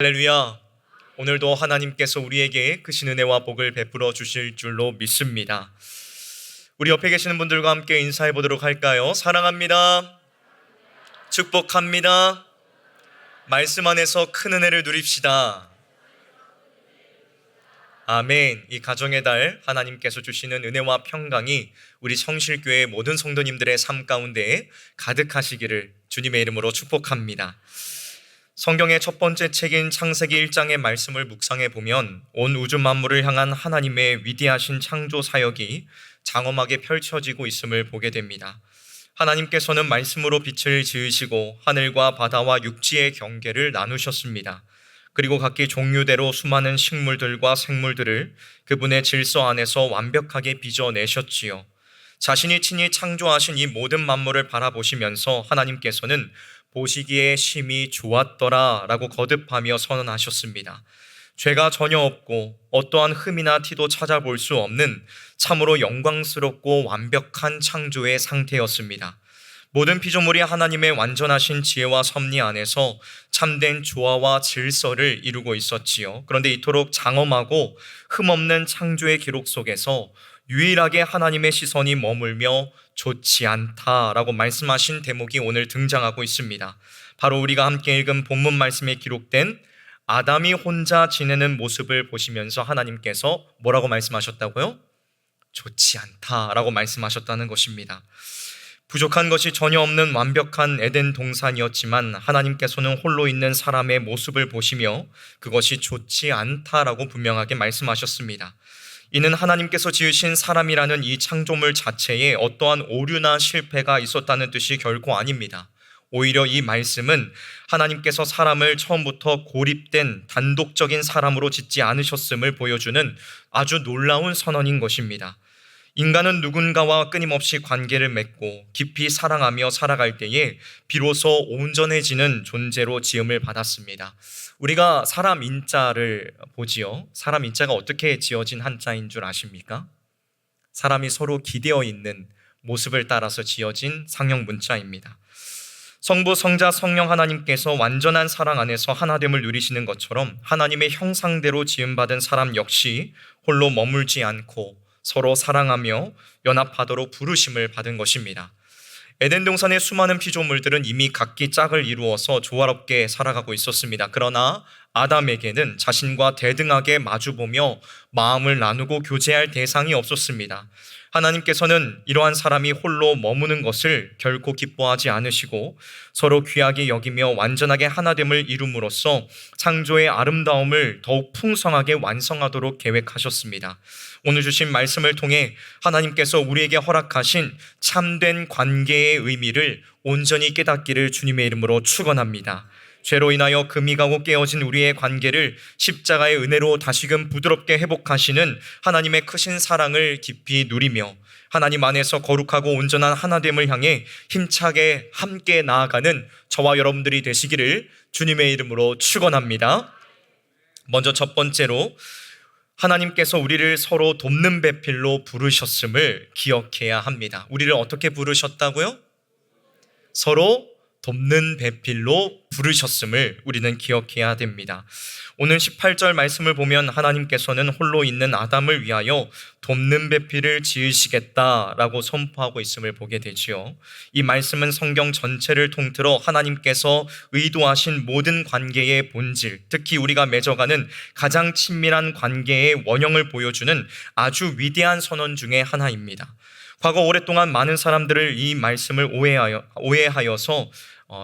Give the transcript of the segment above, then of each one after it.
할렐루야. 오늘도 하나님께서 우리에게 크신 은혜와 복을 베풀어 주실 줄로 믿습니다. 우리 옆에 계시는 분들과 함께 인사해 보도록 할까요? 사랑합니다. 축복합니다. 말씀 안에서 큰 은혜를 누립시다. 아멘. 이 가정의 달 하나님께서 주시는 은혜와 평강이 우리 성실교회 모든 성도님들의 삶 가운데 가득하시기를 주님의 이름으로 축복합니다. 성경의 첫 번째 책인 창세기 1장의 말씀을 묵상해 보면 온 우주 만물을 향한 하나님의 위대하신 창조 사역이 장엄하게 펼쳐지고 있음을 보게 됩니다. 하나님께서는 말씀으로 빛을 지으시고 하늘과 바다와 육지의 경계를 나누셨습니다. 그리고 각기 종류대로 수많은 식물들과 생물들을 그분의 질서 안에서 완벽하게 빚어내셨지요. 자신이 친히 창조하신 이 모든 만물을 바라보시면서 하나님께서는 보시기에 심히 좋았더라 라고 거듭하며 선언하셨습니다. 죄가 전혀 없고 어떠한 흠이나 티도 찾아볼 수 없는 참으로 영광스럽고 완벽한 창조의 상태였습니다. 모든 피조물이 하나님의 완전하신 지혜와 섭리 안에서 참된 조화와 질서를 이루고 있었지요. 그런데 이토록 장엄하고 흠없는 창조의 기록 속에서 유일하게 하나님의 시선이 머물며 좋지 않다라고 말씀하신 대목이 오늘 등장하고 있습니다. 바로 우리가 함께 읽은 본문 말씀에 기록된 아담이 혼자 지내는 모습을 보시면서 하나님께서 뭐라고 말씀하셨다고요? 좋지 않다라고 말씀하셨다는 것입니다. 부족한 것이 전혀 없는 완벽한 에덴 동산이었지만 하나님께서는 홀로 있는 사람의 모습을 보시며 그것이 좋지 않다라고 분명하게 말씀하셨습니다. 이는 하나님께서 지으신 사람이라는 이 창조물 자체에 어떠한 오류나 실패가 있었다는 뜻이 결코 아닙니다. 오히려 이 말씀은 하나님께서 사람을 처음부터 고립된 단독적인 사람으로 짓지 않으셨음을 보여주는 아주 놀라운 선언인 것입니다. 인간은 누군가와 끊임없이 관계를 맺고 깊이 사랑하며 살아갈 때에 비로소 온전해지는 존재로 지음을 받았습니다. 우리가 사람 인자를 보지요. 사람 인자가 어떻게 지어진 한자인 줄 아십니까? 사람이 서로 기대어 있는 모습을 따라서 지어진 상형 문자입니다. 성부, 성자, 성령 하나님께서 완전한 사랑 안에서 하나됨을 누리시는 것처럼 하나님의 형상대로 지음받은 사람 역시 홀로 머물지 않고 서로 사랑하며 연합하도록 부르심을 받은 것입니다. 에덴 동산의 수많은 피조물들은 이미 각기 짝을 이루어서 조화롭게 살아가고 있었습니다. 그러나 아담에게는 자신과 대등하게 마주보며 마음을 나누고 교제할 대상이 없었습니다. 하나님께서는 이러한 사람이 홀로 머무는 것을 결코 기뻐하지 않으시고 서로 귀하게 여기며 완전하게 하나됨을 이룸으로써 창조의 아름다움을 더욱 풍성하게 완성하도록 계획하셨습니다. 오늘 주신 말씀을 통해 하나님께서 우리에게 허락하신 참된 관계의 의미를 온전히 깨닫기를 주님의 이름으로 축원합니다. 죄로 인하여 금이 가고 깨어진 우리의 관계를 십자가의 은혜로 다시금 부드럽게 회복하시는 하나님의 크신 사랑을 깊이 누리며 하나님 안에서 거룩하고 온전한 하나됨을 향해 힘차게 함께 나아가는 저와 여러분들이 되시기를 주님의 이름으로 축원합니다. 먼저 첫 번째로 하나님께서 우리를 서로 돕는 배필로 부르셨음을 기억해야 합니다. 우리를 어떻게 부르셨다고요? 서로 돕는 배필로 부르셨음을 우리는 기억해야 됩니다. 오늘 18절 말씀을 보면 하나님께서는 홀로 있는 아담을 위하여 돕는 배필을 지으시겠다라고 선포하고 있음을 보게 되지요. 이 말씀은 성경 전체를 통틀어 하나님께서 의도하신 모든 관계의 본질, 특히 우리가 맺어가는 가장 친밀한 관계의 원형을 보여주는 아주 위대한 선언 중에 하나입니다. 과거 오랫동안 많은 사람들을 이 말씀을 오해하여서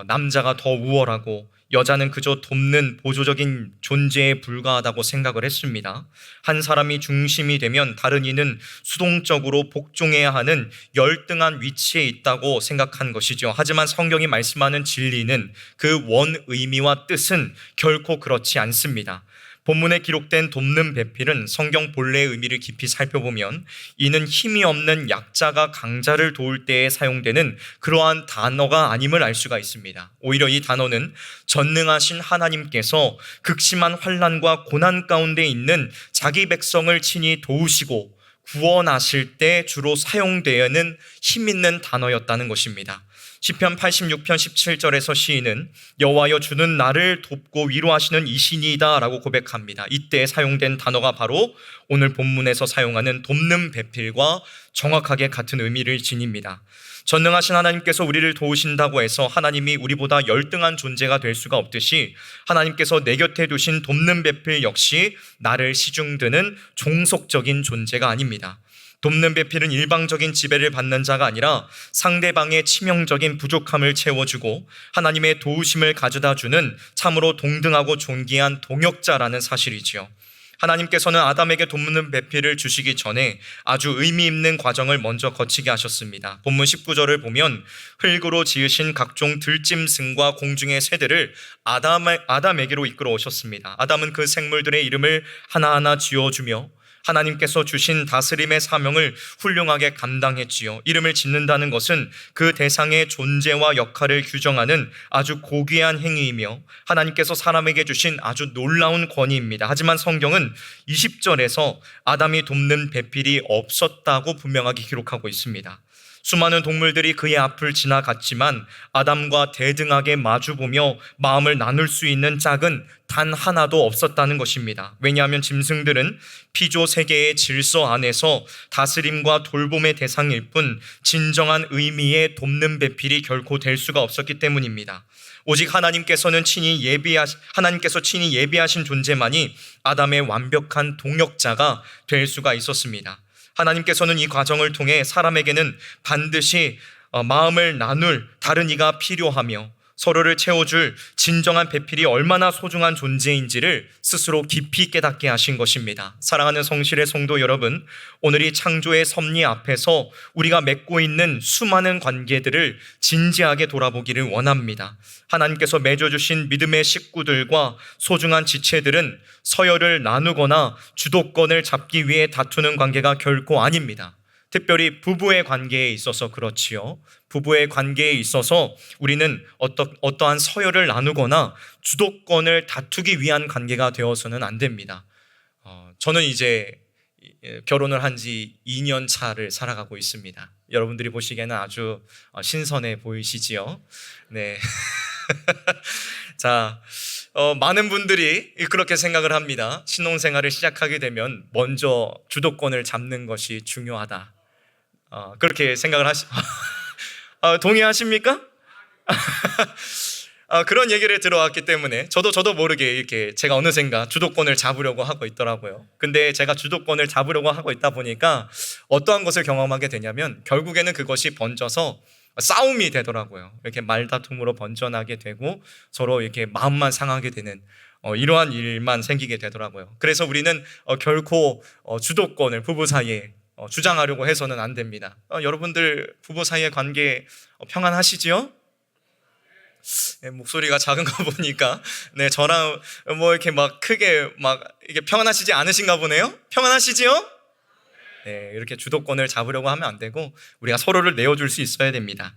남자가 더 우월하고 여자는 그저 돕는 보조적인 존재에 불과하다고 생각을 했습니다. 한 사람이 중심이 되면 다른 이는 수동적으로 복종해야 하는 열등한 위치에 있다고 생각한 것이죠. 하지만 성경이 말씀하는 진리는 그 원 의미와 뜻은 결코 그렇지 않습니다. 본문에 기록된 돕는 배필은 성경 본래의 의미를 깊이 살펴보면 이는 힘이 없는 약자가 강자를 도울 때에 사용되는 그러한 단어가 아님을 알 수가 있습니다. 오히려 이 단어는 전능하신 하나님께서 극심한 환난과 고난 가운데 있는 자기 백성을 친히 도우시고 구원하실 때 주로 사용되는 힘 있는 단어였다는 것입니다. 시편 86편 17절에서 시인은 여호와여 주는 나를 돕고 위로하시는 이신이다 라고 고백합니다. 이때 사용된 단어가 바로 오늘 본문에서 사용하는 돕는 배필과 정확하게 같은 의미를 지닙니다. 전능하신 하나님께서 우리를 도우신다고 해서 하나님이 우리보다 열등한 존재가 될 수가 없듯이 하나님께서 내 곁에 두신 돕는 배필 역시 나를 시중드는 종속적인 존재가 아닙니다. 돕는 배필은 일방적인 지배를 받는 자가 아니라 상대방의 치명적인 부족함을 채워주고 하나님의 도우심을 가져다주는 참으로 동등하고 존귀한 동역자라는 사실이지요. 하나님께서는 아담에게 돕는 배필을 주시기 전에 아주 의미 있는 과정을 먼저 거치게 하셨습니다. 본문 19절을 보면 흙으로 지으신 각종 들짐승과 공중의 새들을 아담에게로 이끌어 오셨습니다. 아담은 그 생물들의 이름을 하나하나 지어주며 하나님께서 주신 다스림의 사명을 훌륭하게 감당했지요. 이름을 짓는다는 것은 그 대상의 존재와 역할을 규정하는 아주 고귀한 행위이며 하나님께서 사람에게 주신 아주 놀라운 권위입니다. 하지만 성경은 20절에서 아담이 돕는 배필이 없었다고 분명하게 기록하고 있습니다. 수많은 동물들이 그의 앞을 지나갔지만 아담과 대등하게 마주보며 마음을 나눌 수 있는 짝은 단 하나도 없었다는 것입니다. 왜냐하면 짐승들은 피조 세계의 질서 안에서 다스림과 돌봄의 대상일 뿐 진정한 의미의 돕는 배필이 결코 될 수가 없었기 때문입니다. 오직 하나님께서 친히 예비하신 존재만이 아담의 완벽한 동역자가 될 수가 있었습니다. 하나님께서는 이 과정을 통해 사람에게는 반드시 마음을 나눌 다른 이가 필요하며 서로를 채워줄 진정한 배필이 얼마나 소중한 존재인지를 스스로 깊이 깨닫게 하신 것입니다. 사랑하는 성실의 성도 여러분, 오늘 이 창조의 섭리 앞에서 우리가 맺고 있는 수많은 관계들을 진지하게 돌아보기를 원합니다. 하나님께서 맺어주신 믿음의 식구들과 소중한 지체들은 서열을 나누거나 주도권을 잡기 위해 다투는 관계가 결코 아닙니다. 특별히 부부의 관계에 있어서 그렇지요. 부부의 관계에 있어서 우리는 어떠한 서열을 나누거나 주도권을 다투기 위한 관계가 되어서는 안 됩니다. 저는 이제 결혼을 한 지 2년 차를 살아가고 있습니다. 여러분들이 보시기에는 아주 신선해 보이시지요? 네. 자, 많은 분들이 그렇게 생각을 합니다. 신혼생활을 시작하게 되면 먼저 주도권을 잡는 것이 중요하다. 그렇게 생각을 동의하십니까? 그런 얘기를 들어왔기 때문에 저도 모르게 이렇게 제가 어느샌가 주도권을 잡으려고 하고 있더라고요. 근데 제가 주도권을 잡으려고 하고 있다 보니까 어떠한 것을 경험하게 되냐면 결국에는 그것이 번져서 싸움이 되더라고요. 이렇게 말다툼으로 번져나게 되고 서로 이렇게 마음만 상하게 되는 이러한 일만 생기게 되더라고요. 그래서 우리는 결코 주도권을 부부 사이에 주장하려고 해서는 안 됩니다. 여러분들 부부 사이의 관계 평안하시지요? 네, 목소리가 작은 거 보니까 저랑 이렇게 막 크게 이게 평안하시지 않으신가 보네요. 평안하시지요? 네, 이렇게 주도권을 잡으려고 하면 안 되고 우리가 서로를 내어줄 수 있어야 됩니다.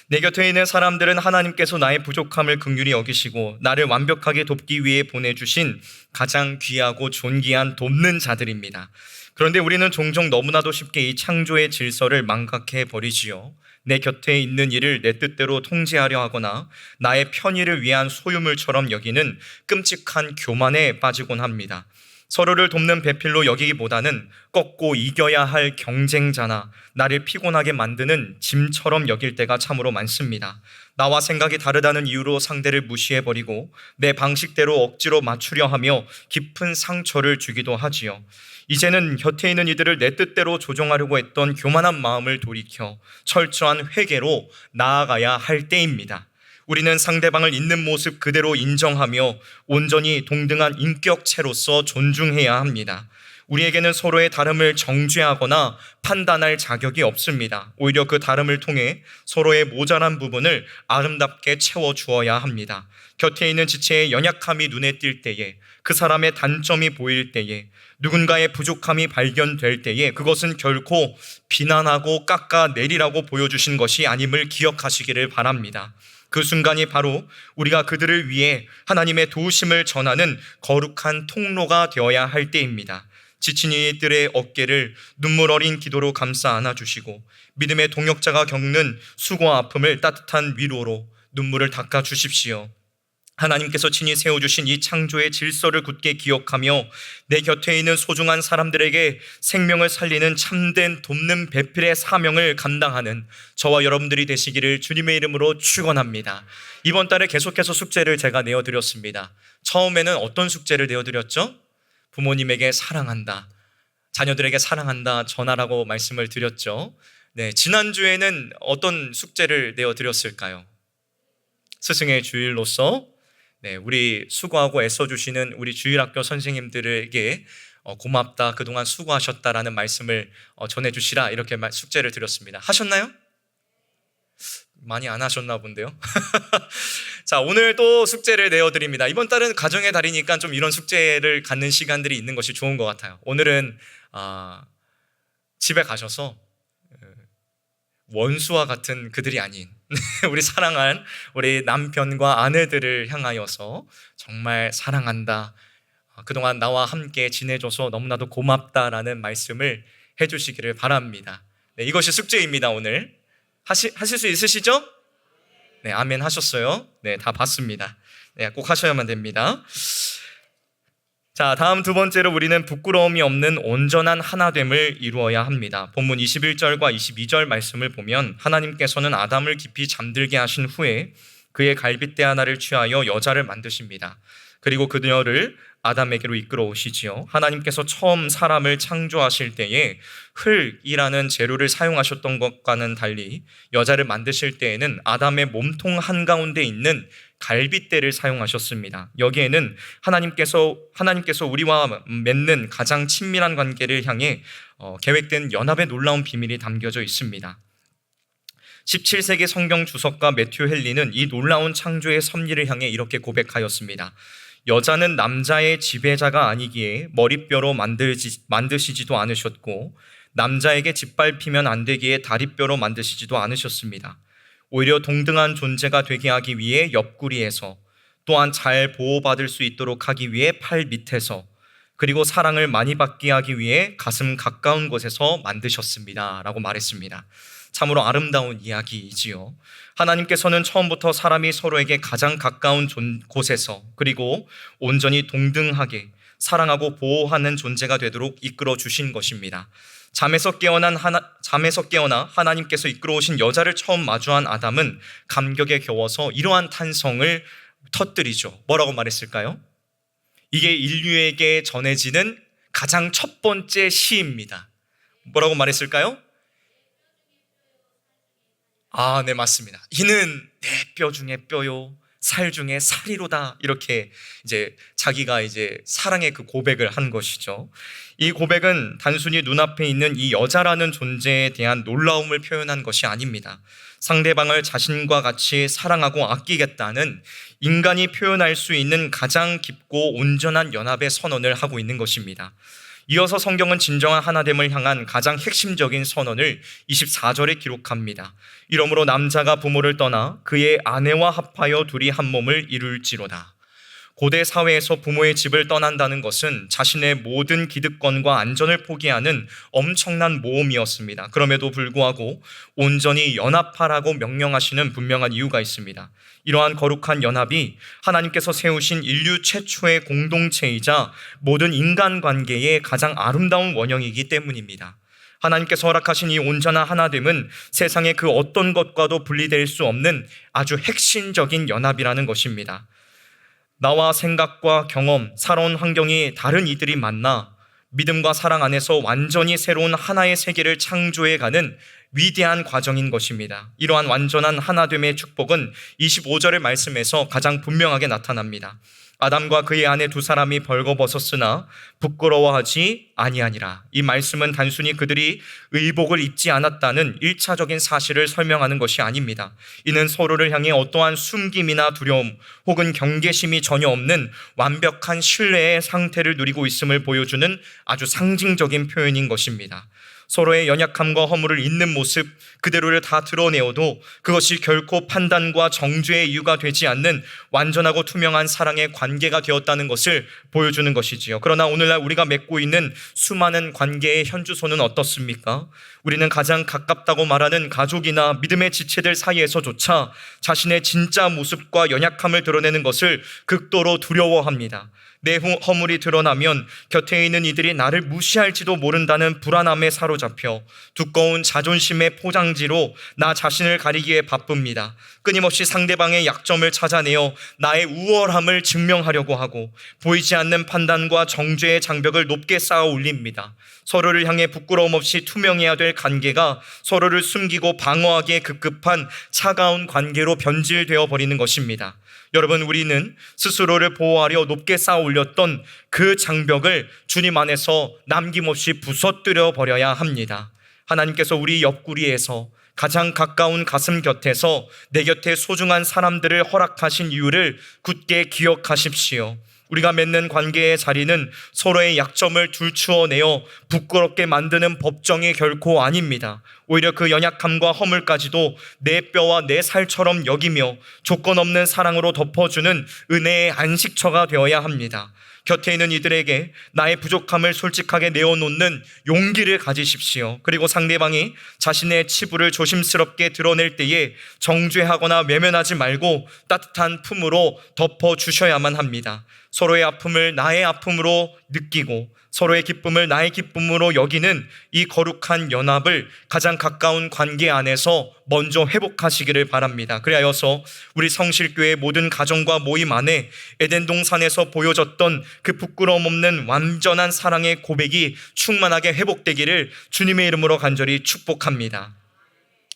내 곁에 있는 사람들은 하나님께서 나의 부족함을 긍휼히 여기시고 나를 완벽하게 돕기 위해 보내주신 가장 귀하고 존귀한 돕는 자들입니다. 그런데 우리는 종종 너무나도 쉽게 이 창조의 질서를 망각해 버리지요. 내 곁에 있는 일을 내 뜻대로 통제하려 하거나 나의 편의를 위한 소유물처럼 여기는 끔찍한 교만에 빠지곤 합니다. 서로를 돕는 배필로 여기기보다는 꺾고 이겨야 할 경쟁자나 나를 피곤하게 만드는 짐처럼 여길 때가 참으로 많습니다. 나와 생각이 다르다는 이유로 상대를 무시해버리고 내 방식대로 억지로 맞추려 하며 깊은 상처를 주기도 하지요. 이제는 곁에 있는 이들을 내 뜻대로 조종하려고 했던 교만한 마음을 돌이켜 철저한 회개로 나아가야 할 때입니다. 우리는 상대방을 있는 모습 그대로 인정하며 온전히 동등한 인격체로서 존중해야 합니다. 우리에게는 서로의 다름을 정죄하거나 판단할 자격이 없습니다. 오히려 그 다름을 통해 서로의 모자란 부분을 아름답게 채워주어야 합니다. 곁에 있는 지체의 연약함이 눈에 띌 때에, 그 사람의 단점이 보일 때에, 누군가의 부족함이 발견될 때에 그것은 결코 비난하고 깎아내리라고 보여주신 것이 아님을 기억하시기를 바랍니다. 그 순간이 바로 우리가 그들을 위해 하나님의 도우심을 전하는 거룩한 통로가 되어야 할 때입니다. 지친 이들의 어깨를 눈물 어린 기도로 감싸 안아주시고 믿음의 동역자가 겪는 수고와 아픔을 따뜻한 위로로 눈물을 닦아 주십시오. 하나님께서 친히 세워주신 이 창조의 질서를 굳게 기억하며 내 곁에 있는 소중한 사람들에게 생명을 살리는 참된 돕는 배필의 사명을 감당하는 저와 여러분들이 되시기를 주님의 이름으로 축원합니다. 이번 달에 계속해서 숙제를 제가 내어드렸습니다. 처음에는 어떤 숙제를 내어드렸죠? 부모님에게 사랑한다, 자녀들에게 사랑한다 전하라고 말씀을 드렸죠. 네, 지난주에는 어떤 숙제를 내어드렸을까요? 스승의 주일로서 우리 수고하고 애써주시는 우리 주일학교 선생님들에게 고맙다, 그동안 수고하셨다라는 말씀을 전해주시라, 이렇게 숙제를 드렸습니다. 하셨나요? 많이 안 하셨나 본데요. 자, 오늘 또 숙제를 내어드립니다. 이번 달은 가정의 달이니까 좀 이런 숙제를 갖는 시간들이 있는 것이 좋은 것 같아요. 오늘은 집에 가셔서 원수와 같은 그들이 아닌 우리 사랑한 우리 남편과 아내들을 향하여서 정말 사랑한다, 그동안 나와 함께 지내줘서 너무나도 고맙다라는 말씀을 해주시기를 바랍니다. 네, 이것이 숙제입니다. 오늘 하실 수 있으시죠? 네, 아멘 하셨어요. 네, 다 봤습니다. 네, 꼭 하셔야만 됩니다. 자, 다음 두 번째로 우리는 부끄러움이 없는 온전한 하나됨을 이루어야 합니다. 본문 21절과 22절 말씀을 보면 하나님께서는 아담을 깊이 잠들게 하신 후에 그의 갈빗대 하나를 취하여 여자를 만드십니다. 그리고 그녀를 아담에게로 이끌어 오시지요. 하나님께서 처음 사람을 창조하실 때에 흙이라는 재료를 사용하셨던 것과는 달리 여자를 만드실 때에는 아담의 몸통 한가운데 있는 갈빗대를 사용하셨습니다. 여기에는 하나님께서 우리와 맺는 가장 친밀한 관계를 향해 계획된 연합의 놀라운 비밀이 담겨져 있습니다. 17세기 성경 주석가 매튜 헨리는 이 놀라운 창조의 섭리를 향해 이렇게 고백하였습니다. 여자는 남자의 지배자가 아니기에 머리뼈로 만드시지도 않으셨고 남자에게 짓밟히면 안 되기에 다리뼈로 만드시지도 않으셨습니다. 오히려 동등한 존재가 되게 하기 위해 옆구리에서, 또한 잘 보호받을 수 있도록 하기 위해 팔 밑에서, 그리고 사랑을 많이 받게 하기 위해 가슴 가까운 곳에서 만드셨습니다 라고 말했습니다. 참으로 아름다운 이야기이지요. 하나님께서는 처음부터 사람이 서로에게 가장 가까운 곳에서, 그리고 온전히 동등하게 사랑하고 보호하는 존재가 되도록 이끌어 주신 것입니다. 잠에서 깨어나 하나님께서 이끌어 오신 여자를 처음 마주한 아담은 감격에 겨워서 이러한 탄성을 터뜨리죠. 뭐라고 말했을까요? 이게 인류에게 전해지는 가장 첫 번째 시입니다. 뭐라고 말했을까요? 네, 맞습니다. 이는 내 뼈 중에 뼈요, 살 중에 살이로다. 이렇게 자기가 사랑의 그 고백을 한 것이죠. 이 고백은 단순히 눈앞에 있는 이 여자라는 존재에 대한 놀라움을 표현한 것이 아닙니다. 상대방을 자신과 같이 사랑하고 아끼겠다는 인간이 표현할 수 있는 가장 깊고 온전한 연합의 선언을 하고 있는 것입니다. 이어서 성경은 진정한 하나됨을 향한 가장 핵심적인 선언을 24절에 기록합니다. 이러므로 남자가 부모를 떠나 그의 아내와 합하여 둘이 한 몸을 이룰지로다. 고대 사회에서 부모의 집을 떠난다는 것은 자신의 모든 기득권과 안전을 포기하는 엄청난 모험이었습니다. 그럼에도 불구하고 온전히 연합하라고 명령하시는 분명한 이유가 있습니다. 이러한 거룩한 연합이 하나님께서 세우신 인류 최초의 공동체이자 모든 인간관계의 가장 아름다운 원형이기 때문입니다. 하나님께서 허락하신 이 온전한 하나됨은 세상의 그 어떤 것과도 분리될 수 없는 아주 핵심적인 연합이라는 것입니다. 나와 생각과 경험, 살아온 환경이 다른 이들이 만나 믿음과 사랑 안에서 완전히 새로운 하나의 세계를 창조해가는 위대한 과정인 것입니다. 이러한 완전한 하나됨의 축복은 25절의 말씀에서 가장 분명하게 나타납니다. 아담과 그의 아내 두 사람이 벌거벗었으나 부끄러워하지 아니하니라. 이 말씀은 단순히 그들이 의복을 입지 않았다는 1차적인 사실을 설명하는 것이 아닙니다. 이는 서로를 향해 어떠한 숨김이나 두려움 혹은 경계심이 전혀 없는 완벽한 신뢰의 상태를 누리고 있음을 보여주는 아주 상징적인 표현인 것입니다. 서로의 연약함과 허물을 있는 모습 그대로를 다 드러내어도 그것이 결코 판단과 정죄의 이유가 되지 않는 완전하고 투명한 사랑의 관계가 되었다는 것을 보여주는 것이지요. 그러나 오늘날 우리가 맺고 있는 수많은 관계의 현주소는 어떻습니까? 우리는 가장 가깝다고 말하는 가족이나 믿음의 지체들 사이에서조차 자신의 진짜 모습과 연약함을 드러내는 것을 극도로 두려워합니다. 내 허물이 드러나면 곁에 있는 이들이 나를 무시할지도 모른다는 불안함에 사로잡혀 두꺼운 자존심의 포장지로 나 자신을 가리기에 바쁩니다. 끊임없이 상대방의 약점을 찾아내어 나의 우월함을 증명하려고 하고 보이지 않는 판단과 정죄의 장벽을 높게 쌓아 올립니다. 서로를 향해 부끄러움 없이 투명해야 될 관계가 서로를 숨기고 방어하기에 급급한 차가운 관계로 변질되어 버리는 것입니다. 여러분, 우리는 스스로를 보호하려 높게 쌓아 올렸던 그 장벽을 주님 안에서 남김없이 부서뜨려 버려야 합니다. 하나님께서 우리 옆구리에서 가장 가까운 가슴 곁에서 내 곁에 소중한 사람들을 허락하신 이유를 굳게 기억하십시오. 우리가 맺는 관계의 자리는 서로의 약점을 들추어내어 부끄럽게 만드는 법정이 결코 아닙니다. 오히려 그 연약함과 허물까지도 내 뼈와 내 살처럼 여기며 조건 없는 사랑으로 덮어주는 은혜의 안식처가 되어야 합니다. 곁에 있는 이들에게 나의 부족함을 솔직하게 내어놓는 용기를 가지십시오. 그리고 상대방이 자신의 치부를 조심스럽게 드러낼 때에 정죄하거나 외면하지 말고 따뜻한 품으로 덮어주셔야만 합니다. 서로의 아픔을 나의 아픔으로 느끼고 서로의 기쁨을 나의 기쁨으로 여기는 이 거룩한 연합을 가장 가까운 관계 안에서 먼저 회복하시기를 바랍니다. 그리하여서 우리 성실교회 모든 가정과 모임 안에 에덴 동산에서 보여졌던 그 부끄러움 없는 완전한 사랑의 고백이 충만하게 회복되기를 주님의 이름으로 간절히 축복합니다.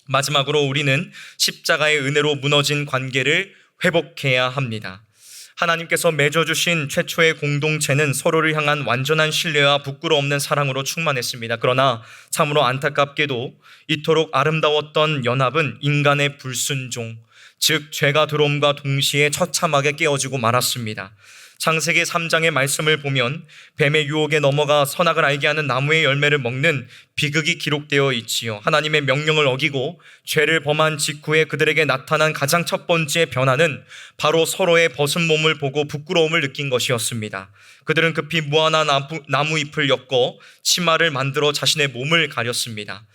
마지막으로 우리는 십자가의 은혜로 무너진 관계를 회복해야 합니다. 하나님께서 맺어주신 최초의 공동체는 서로를 향한 완전한 신뢰와 부끄러움 없는 사랑으로 충만했습니다. 그러나 참으로 안타깝게도 이토록 아름다웠던 연합은 인간의 불순종, 즉 죄가 들어옴과 동시에 처참하게 깨어지고 말았습니다. 창세기 3장의 말씀을 보면 뱀의 유혹에 넘어가 선악을 알게 하는 나무의 열매를 먹는 비극이 기록되어 있지요. 하나님의 명령을 어기고 죄를 범한 직후에 그들에게 나타난 가장 첫 번째 변화는 바로 서로의 벗은 몸을 보고 부끄러움을 느낀 것이었습니다. 그들은 급히 무화과 나무 잎을 엮어 치마를 만들어 자신의 몸을 가렸습니다.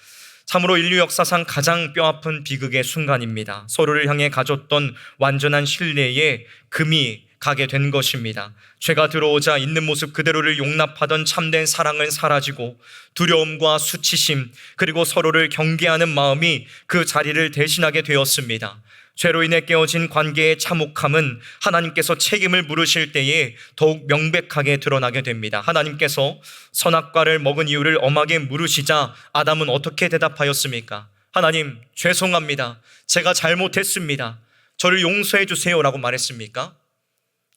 참으로 인류 역사상 가장 뼈아픈 비극의 순간입니다. 서로를 향해 가졌던 완전한 신뢰에 금이 가게 된 것입니다. 죄가 들어오자 있는 모습 그대로를 용납하던 참된 사랑은 사라지고 두려움과 수치심 그리고 서로를 경계하는 마음이 그 자리를 대신하게 되었습니다. 죄로 인해 깨어진 관계의 참혹함은 하나님께서 책임을 물으실 때에 더욱 명백하게 드러나게 됩니다. 하나님께서 선악과를 먹은 이유를 엄하게 물으시자 아담은 어떻게 대답하였습니까? 하나님, 죄송합니다. 제가 잘못했습니다. 저를 용서해 주세요라고 말했습니까?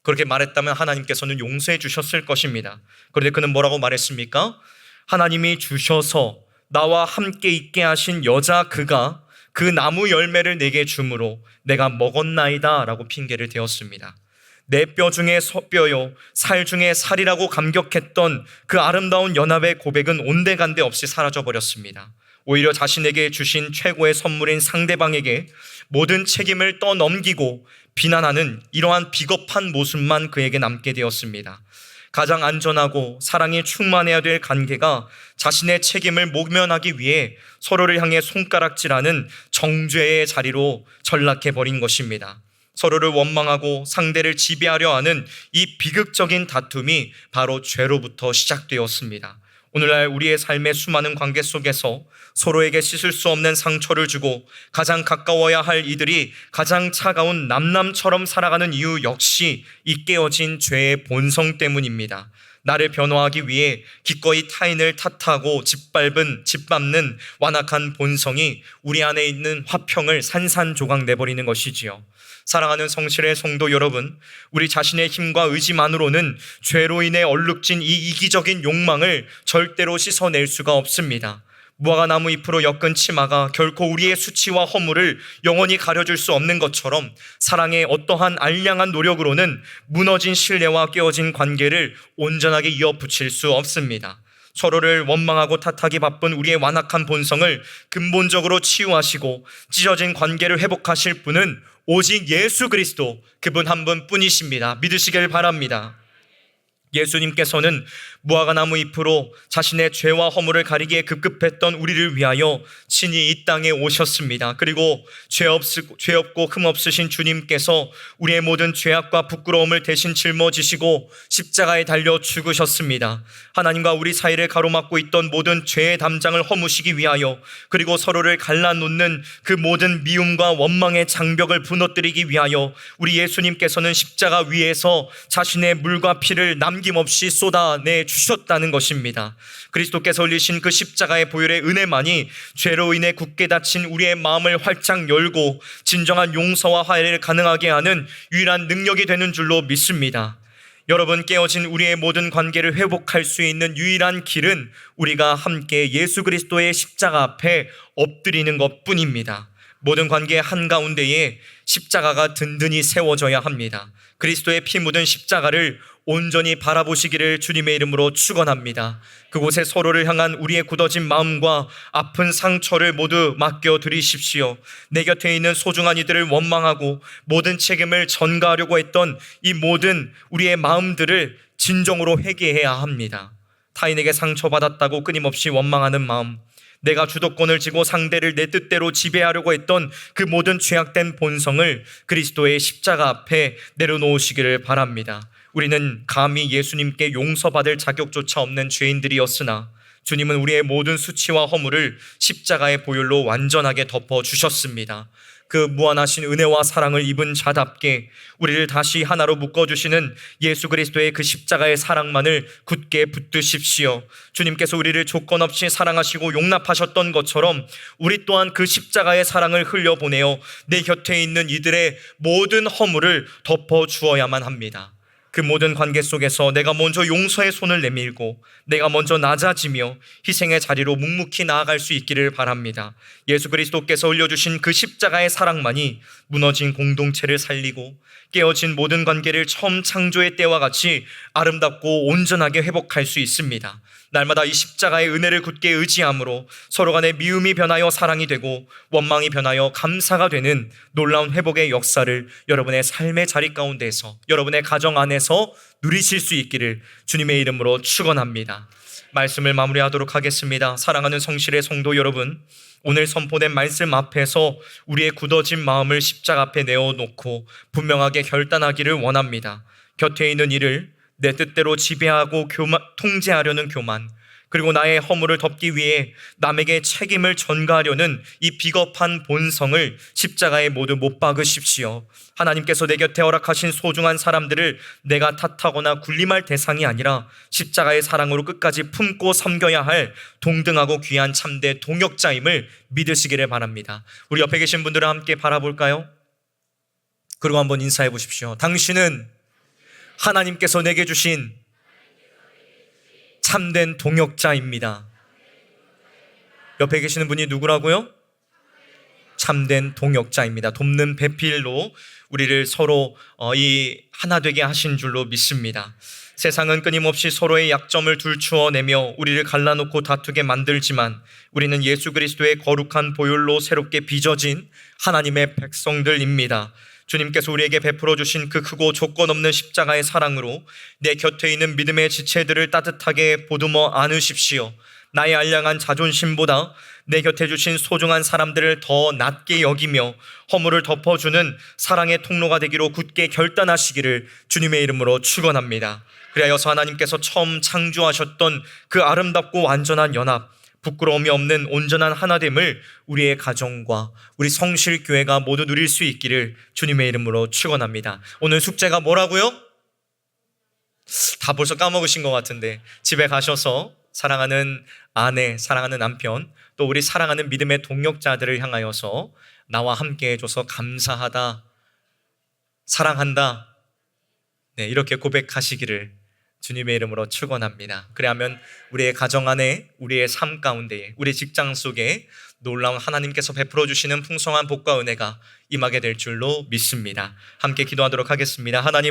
그렇게 말했다면 하나님께서는 용서해 주셨을 것입니다. 그런데 그는 뭐라고 말했습니까? 하나님이 주셔서 나와 함께 있게 하신 여자 그가 그 나무 열매를 내게 주므로 내가 먹었나이다 라고 핑계를 대었습니다. 내 뼈 중에 뼈요 살 중에 살이라고 감격했던 그 아름다운 연합의 고백은 온데간데 없이 사라져버렸습니다. 오히려 자신에게 주신 최고의 선물인 상대방에게 모든 책임을 떠넘기고 비난하는 이러한 비겁한 모습만 그에게 남게 되었습니다. 가장 안전하고 사랑이 충만해야 될 관계가 자신의 책임을 모면하기 위해 서로를 향해 손가락질하는 정죄의 자리로 전락해버린 것입니다. 서로를 원망하고 상대를 지배하려 하는 이 비극적인 다툼이 바로 죄로부터 시작되었습니다. 오늘날 우리의 삶의 수많은 관계 속에서 서로에게 씻을 수 없는 상처를 주고 가장 가까워야 할 이들이 가장 차가운 남남처럼 살아가는 이유 역시 이 깨어진 죄의 본성 때문입니다. 나를 변호하기 위해 기꺼이 타인을 탓하고 짓밟는 완악한 본성이 우리 안에 있는 화평을 산산조각 내버리는 것이지요. 사랑하는 성실의 성도 여러분, 우리 자신의 힘과 의지만으로는 죄로 인해 얼룩진 이 이기적인 욕망을 절대로 씻어낼 수가 없습니다. 무화과 나무 잎으로 엮은 치마가 결코 우리의 수치와 허물을 영원히 가려줄 수 없는 것처럼 사랑의 어떠한 알량한 노력으로는 무너진 신뢰와 깨어진 관계를 온전하게 이어붙일 수 없습니다. 서로를 원망하고 탓하기 바쁜 우리의 완악한 본성을 근본적으로 치유하시고 찢어진 관계를 회복하실 분은 오직 예수 그리스도, 그분 한 분뿐이십니다. 믿으시길 바랍니다. 예수님께서는 무화과나무 잎으로 자신의 죄와 허물을 가리기에 급급했던 우리를 위하여 친히 이 땅에 오셨습니다. 그리고 죄 없고 흠 없으신 주님께서 우리의 모든 죄악과 부끄러움을 대신 짊어지시고 십자가에 달려 죽으셨습니다. 하나님과 우리 사이를 가로막고 있던 모든 죄의 담장을 허무시기 위하여, 그리고 서로를 갈라놓는 그 모든 미움과 원망의 장벽을 무너뜨리기 위하여 우리 예수님께서는 십자가 위에서 자신의 물과 피를 남김없이 쏟아내 주셨다는 것입니다. 그리스도께서 흘리신 그 십자가의 보혈의 은혜만이 죄로 인해 굳게 닫힌 우리의 마음을 활짝 열고 진정한 용서와 화해를 가능하게 하는 유일한 능력이 되는 줄로 믿습니다. 여러분, 깨어진 우리의 모든 관계를 회복할 수 있는 유일한 길은 우리가 함께 예수 그리스도의 십자가 앞에 엎드리는 것뿐입니다. 모든 관계의 한가운데에 십자가가 든든히 세워져야 합니다. 그리스도의 피 묻은 십자가를 온전히 바라보시기를 주님의 이름으로 축원합니다. 그곳에 서로를 향한 우리의 굳어진 마음과 아픈 상처를 모두 맡겨드리십시오. 내 곁에 있는 소중한 이들을 원망하고 모든 책임을 전가하려고 했던 이 모든 우리의 마음들을 진정으로 회개해야 합니다. 타인에게 상처받았다고 끊임없이 원망하는 마음, 내가 주도권을 쥐고 상대를 내 뜻대로 지배하려고 했던 그 모든 죄악된 본성을 그리스도의 십자가 앞에 내려놓으시기를 바랍니다. 우리는 감히 예수님께 용서받을 자격조차 없는 죄인들이었으나 주님은 우리의 모든 수치와 허물을 십자가의 보혈로 완전하게 덮어주셨습니다. 그 무한하신 은혜와 사랑을 입은 자답게 우리를 다시 하나로 묶어주시는 예수 그리스도의 그 십자가의 사랑만을 굳게 붙드십시오. 주님께서 우리를 조건 없이 사랑하시고 용납하셨던 것처럼 우리 또한 그 십자가의 사랑을 흘려보내어 내 곁에 있는 이들의 모든 허물을 덮어주어야만 합니다. 그 모든 관계 속에서 내가 먼저 용서의 손을 내밀고 내가 먼저 낮아지며 희생의 자리로 묵묵히 나아갈 수 있기를 바랍니다. 예수 그리스도께서 흘려주신 그 십자가의 사랑만이 무너진 공동체를 살리고 깨어진 모든 관계를 처음 창조의 때와 같이 아름답고 온전하게 회복할 수 있습니다. 날마다 이 십자가의 은혜를 굳게 의지함으로 서로 간의 미움이 변하여 사랑이 되고 원망이 변하여 감사가 되는 놀라운 회복의 역사를 여러분의 삶의 자리 가운데에서, 여러분의 가정 안에서 누리실 수 있기를 주님의 이름으로 축원합니다. 말씀을 마무리하도록 하겠습니다. 사랑하는 성실의 성도 여러분, 오늘 선포된 말씀 앞에서 우리의 굳어진 마음을 십자가 앞에 내어놓고 분명하게 결단하기를 원합니다. 곁에 있는 이를 내 뜻대로 지배하고 통제하려는 교만, 그리고 나의 허물을 덮기 위해 남에게 책임을 전가하려는 이 비겁한 본성을 십자가에 모두 못 박으십시오. 하나님께서 내 곁에 허락하신 소중한 사람들을 내가 탓하거나 군림할 대상이 아니라 십자가의 사랑으로 끝까지 품고 섬겨야 할 동등하고 귀한 참된 동역자임을 믿으시기를 바랍니다. 우리 옆에 계신 분들을 함께 바라볼까요? 그리고 한번 인사해 보십시오. 당신은 하나님께서 내게 주신 참된 동역자입니다. 옆에 계시는 분이 누구라고요? 참된 동역자입니다. 돕는 배필로 우리를 서로 이 하나 되게 하신 줄로 믿습니다. 세상은 끊임없이 서로의 약점을 둘추어내며 우리를 갈라놓고 다투게 만들지만 우리는 예수 그리스도의 거룩한 보혈로 새롭게 빚어진 하나님의 백성들입니다. 주님께서 우리에게 베풀어 주신 그 크고 조건 없는 십자가의 사랑으로 내 곁에 있는 믿음의 지체들을 따뜻하게 보듬어 안으십시오. 나의 알량한 자존심보다 내 곁에 주신 소중한 사람들을 더 낮게 여기며 허물을 덮어주는 사랑의 통로가 되기로 굳게 결단하시기를 주님의 이름으로 축원합니다. 그리하여서 하나님께서 처음 창조하셨던 그 아름답고 완전한 연합, 부끄러움이 없는 온전한 하나됨을 우리의 가정과 우리 성실교회가 모두 누릴 수 있기를 주님의 이름으로 축원합니다. 오늘 숙제가 뭐라고요? 다 벌써 까먹으신 것 같은데 집에 가셔서 사랑하는 아내, 사랑하는 남편, 또 우리 사랑하는 믿음의 동역자들을 향하여서 나와 함께 해줘서 감사하다, 사랑한다, 이렇게 고백하시기를 주님의 이름으로 축원합니다. 그래야면 우리의 가정 안에, 우리의 삶 가운데, 우리 직장 속에 놀라운 하나님께서 베풀어 주시는 풍성한 복과 은혜가 임하게 될 줄로 믿습니다. 함께 기도하도록 하겠습니다. 하나님,